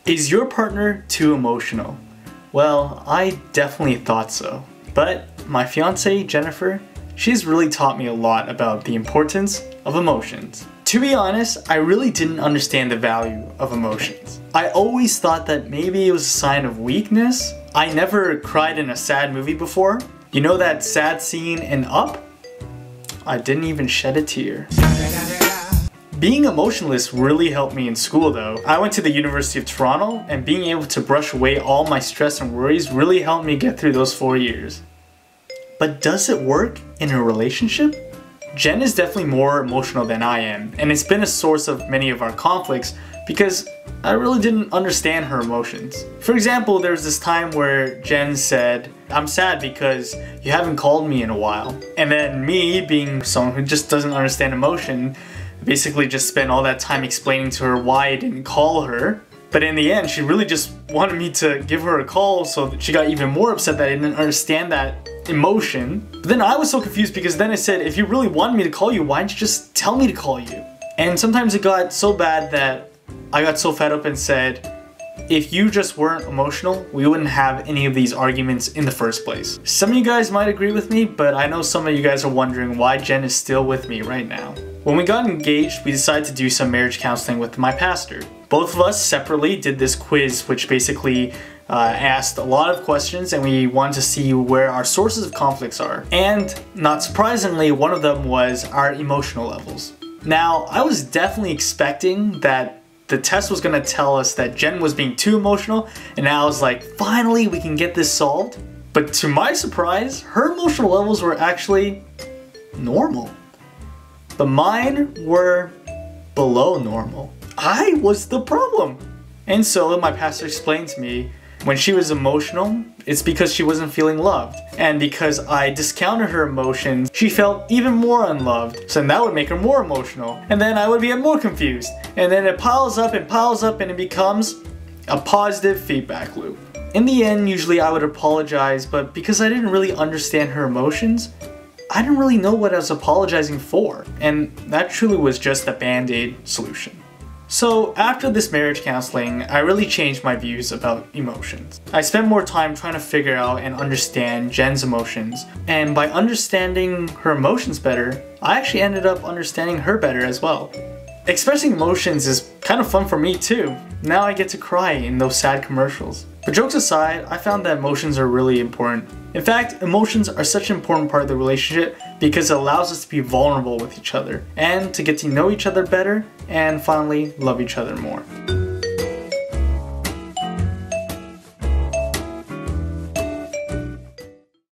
Is your partner too emotional? Well, I definitely thought so. But my fiance, Jennifer, she's really taught me a lot about the importance of emotions. To be honest, I really didn't understand the value of emotions. I always thought that maybe it was a sign of weakness. I never cried in a sad movie before. You know that sad scene in Up? I didn't even shed a tear. Being emotionless really helped me in school though. I went to the University of Toronto, and being able to brush away all my stress and worries really helped me get through those 4 years. But does it work in a relationship? Jen is definitely more emotional than I am, and it's been a source of many of our conflicts because I really didn't understand her emotions. For example, there was this time where Jen said, "I'm sad because you haven't called me in a while." And then me, being someone who just doesn't understand emotion, basically just spent all that time explaining to her why I didn't call her. But in the end, she really just wanted me to give her a call, so that she got even more upset that I didn't understand that emotion. But then I was so confused because then I said, if you really wanted me to call you, why didn't you just tell me to call you? And sometimes it got so bad that I got so fed up and said, if you just weren't emotional, we wouldn't have any of these arguments in the first place. Some of you guys might agree with me, but I know some of you guys are wondering why Jen is still with me right now. When we got engaged, we decided to do some marriage counseling with my pastor. Both of us separately did this quiz, which basically asked a lot of questions, and we wanted to see where our sources of conflicts are. And not surprisingly, one of them was our emotional levels. Now, I was definitely expecting that the test was gonna tell us that Jen was being too emotional, and now I was like, finally we can get this solved. But to my surprise, her emotional levels were actually normal. But mine were below normal. I was the problem. And so my pastor explained to me, when she was emotional, it's because she wasn't feeling loved. And because I discounted her emotions, she felt even more unloved. So that would make her more emotional. And then I would be more confused. And then it piles up and it becomes a positive feedback loop. In the end, usually I would apologize, but because I didn't really understand her emotions, I didn't really know what I was apologizing for. And that truly was just a band-aid solution. So after this marriage counseling, I really changed my views about emotions. I spent more time trying to figure out and understand Jen's emotions, and by understanding her emotions better, I actually ended up understanding her better as well. Expressing emotions is kind of fun for me too. Now I get to cry in those sad commercials. But jokes aside, I found that emotions are really important. In fact, emotions are such an important part of the relationship because it allows us to be vulnerable with each other and to get to know each other better and finally love each other more.